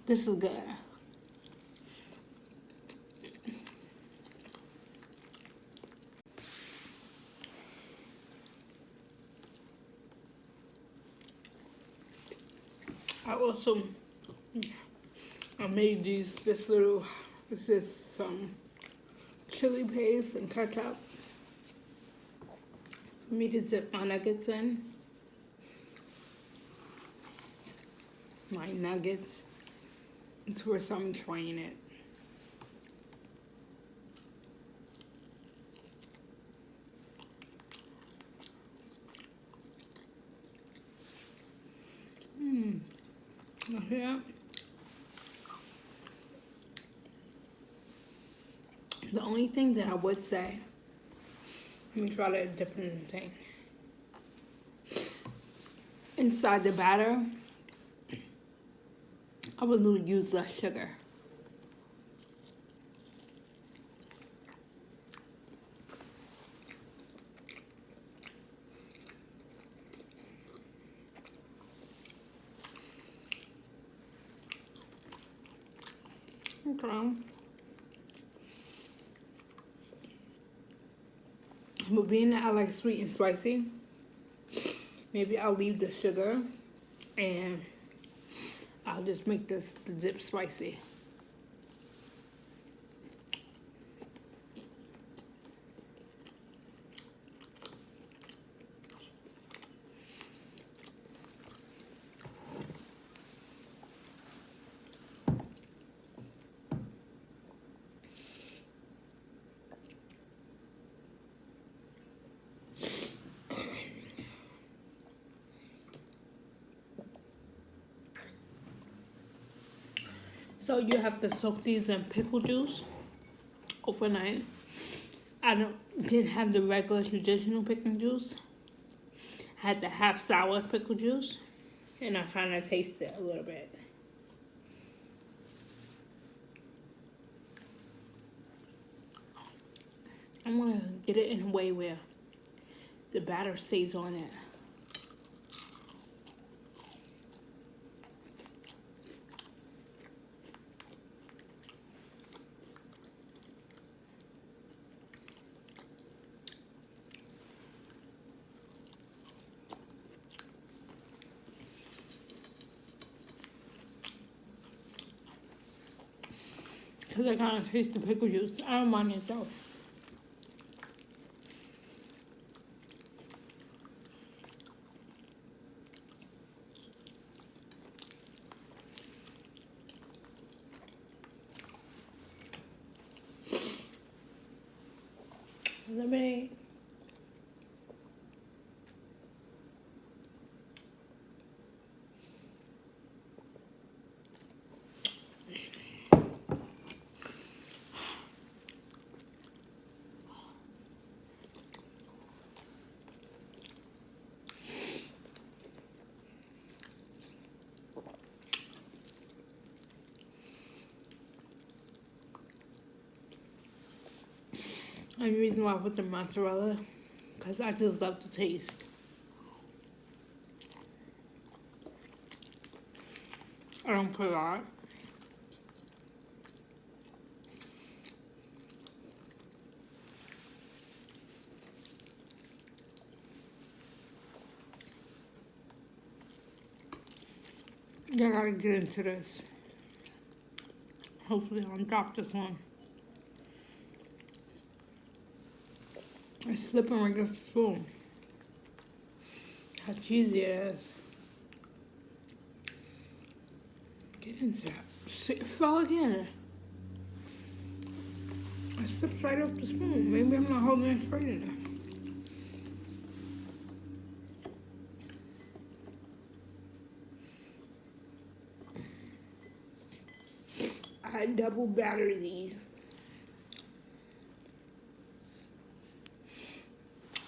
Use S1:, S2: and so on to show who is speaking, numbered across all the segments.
S1: This is good. I made this is some chili paste and ketchup for me to dip my nuggets in. My nuggets. It's first time trying it. Yeah. The only thing that I would say, let me try to dip in the thing. Inside the batter, I would use less sugar. Okay. But being that I like sweet and spicy, maybe I'll leave the sugar and I'll just make the dip spicy. So you have to soak these in pickle juice overnight. Didn't have the regular traditional pickle juice. I had the half sour pickle juice, and I kind of taste it a little bit. I'm gonna get it in a way where the batter stays on it. Because I kind of taste the pickle juice. I don't mind it though. Let me. And the reason why I put the mozzarella, because I just love the taste. I don't put a lot. Yeah, I gotta get into this. Hopefully I don't drop this one. It's slipping right off the spoon. How cheesy it is. Get into that. See, it fell again. It slipped right off the spoon. Maybe I'm not holding it straight enough. I double batter these.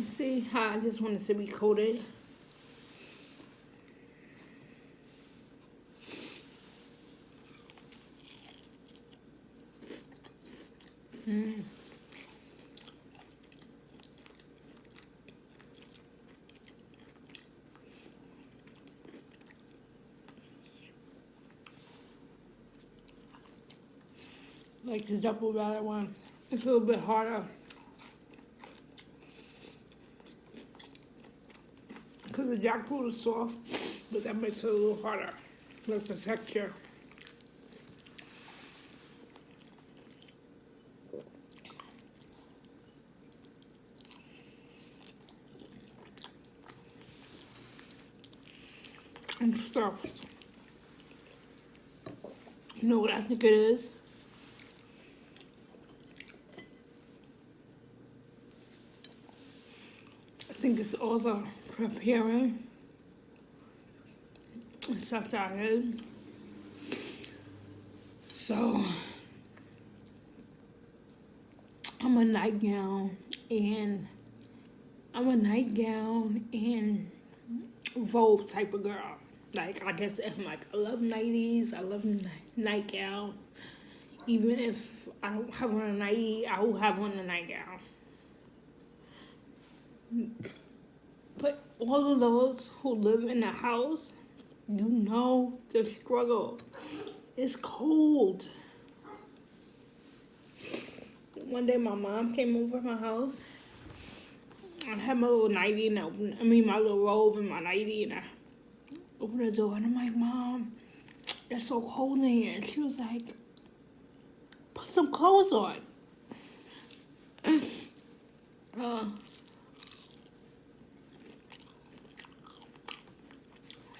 S1: See how I just want it to be coated? Like the double batter one. It's a little bit harder. Because the jackfruit is soft, but that makes it a little harder. Like the texture. I'm stuffed. You know what I think it is? I think it's all the preparing and stuff that I did. So, I'm a nightgown and robe type of girl. Like, I guess I'm like, I love 90s, I love nightgown. Even if I don't have on a nightie, I will have on a nightgown. But all of those who live in a house, you know the struggle. It's cold. One day my mom came over to my house. I had my little nightie and my little robe and my nightie, and I opened the door and I'm like, Mom, it's so cold in here. And she was like, put some clothes on.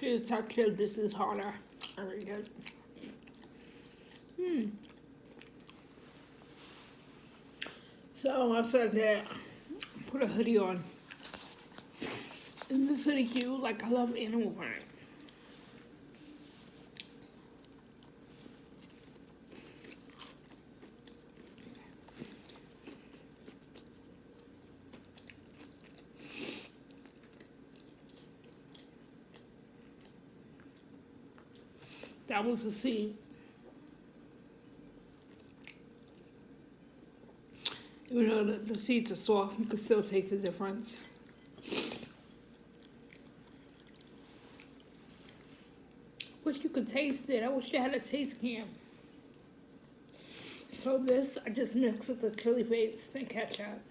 S1: The texture of this is harder. Very good. So I said that, put a hoodie on. Isn't this hoodie cute? Like, I love animal print. That was the seed. Even though the seeds are soft, you can still taste the difference. Wish you could taste it. I wish I had a taste cam. So this, I just mixed with the chili paste and ketchup.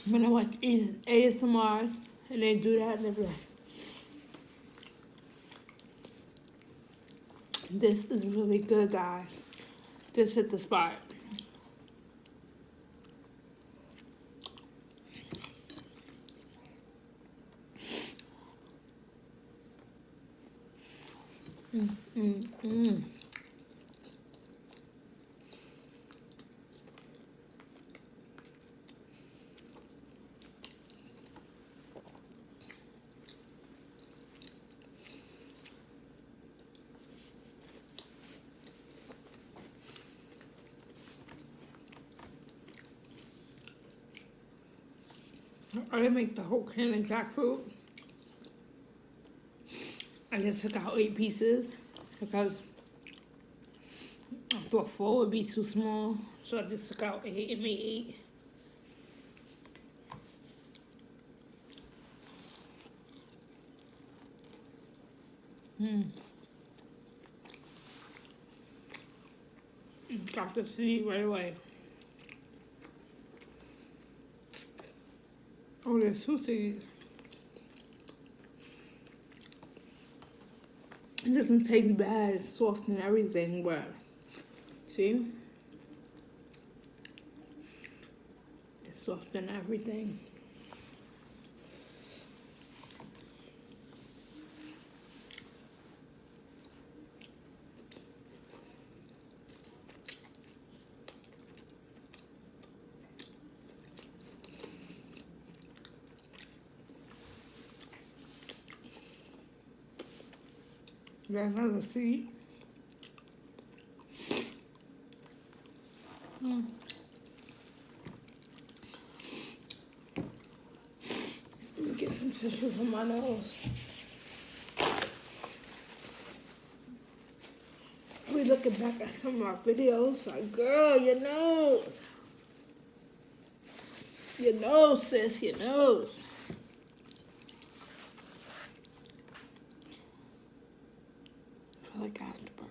S1: When I watch ASMR and they do that, they're like, this is really good, guys. This hit the spot. I didn't make the whole can of jackfruit. I just took out 8 pieces because I thought 4 would be too small. So I just took out 8 and made 8. Got the seed right away. Oh, there's 2 seeds. It doesn't taste bad. It's soft and everything, but see? It's soft and everything. Got another seed. Mm. Let me get some tissue for my nose. We looking back at some of our videos, like, girl, your nose. Your nose, sis, your nose. I feel like I have to burp.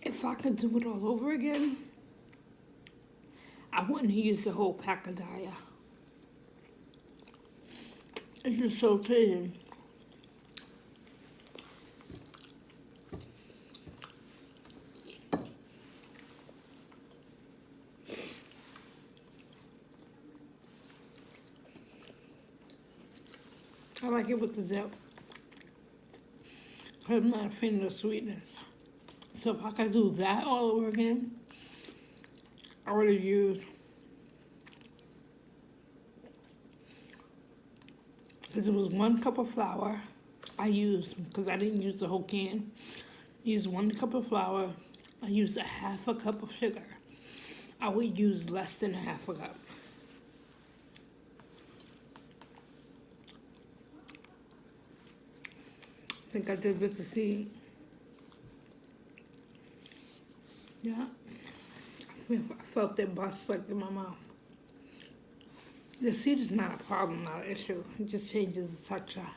S1: If I could do it all over again, I wouldn't use the whole pack of dye. It's just so tasty. I like it with the dip. I'm not a fan of the sweetness. So if I could do that all over again, I would have used, because it was 1 cup of flour I used, because I didn't use the whole can. I used 1 cup of flour. I used a 1/2 cup of sugar. I would use less than a 1/2 cup. I think I did with the seed. Yeah. I felt it bust like in my mouth. The seed is not a problem, not an issue. It just changes the texture.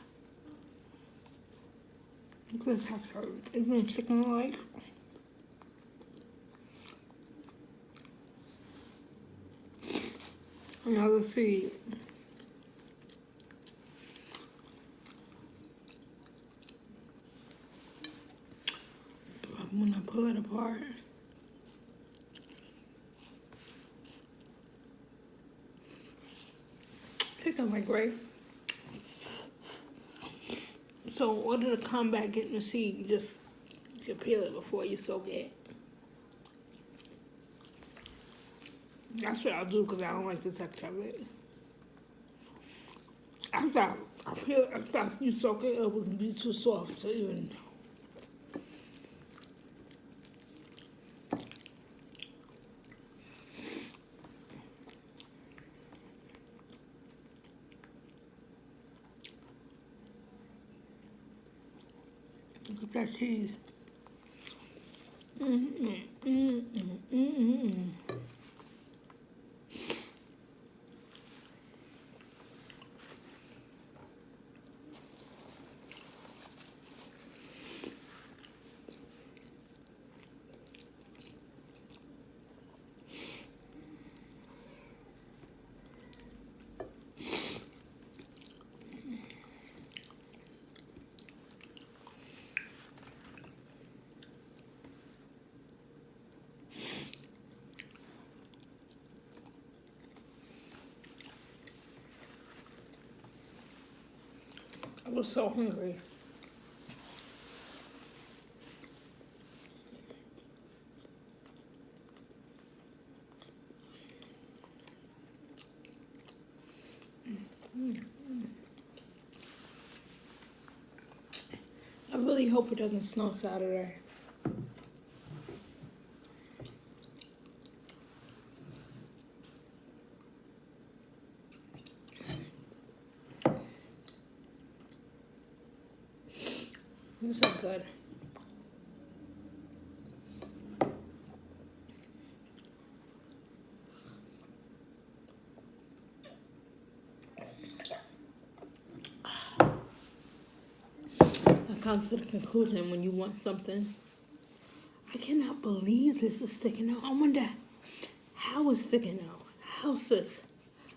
S1: Look at the texture. Isn't it chicken like? Another seed. When I pull it apart, take out my grape. So in order to combat getting the seed, you peel it before you soak it. That's what I'll do because I don't like the texture of it. After you soak it, it would be too soft to even. Look at that cheese. I was so hungry. I really hope it doesn't snow Saturday. This is good. comes to the conclusion when you want something. I cannot believe this is sticking out. I wonder how it's sticking out. How, sis?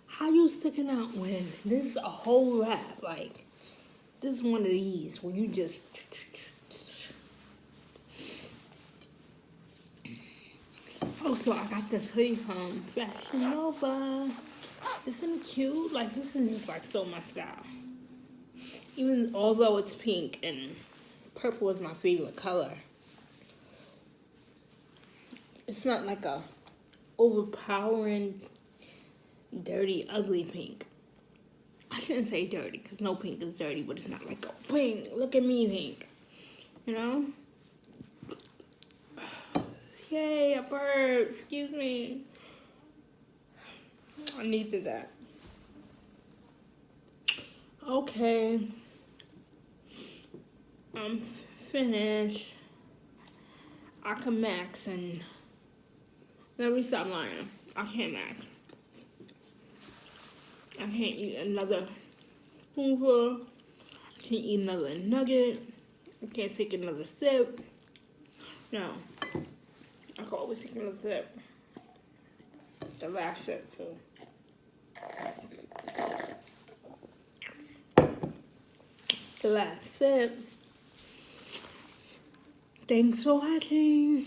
S1: How you sticking out when this is a whole wrap? Like, this is one of these where you just... Also, I got this hoodie from Fashion Nova. Isn't it cute? Like, this is just like so my style. Even although it's pink and purple is my favorite color, it's not like a overpowering, dirty, ugly pink. I shouldn't say dirty because no pink is dirty, but it's not like a pink, look at me pink, you know? Yay, a bird, excuse me. I needed that. Okay. I'm finished. I can max and let me stop lying. I can't max. I can't eat another spoonful. I can't eat another nugget. I can't take another sip. No. I can always take another sip. The last sip too. The last sip. Thanks for watching.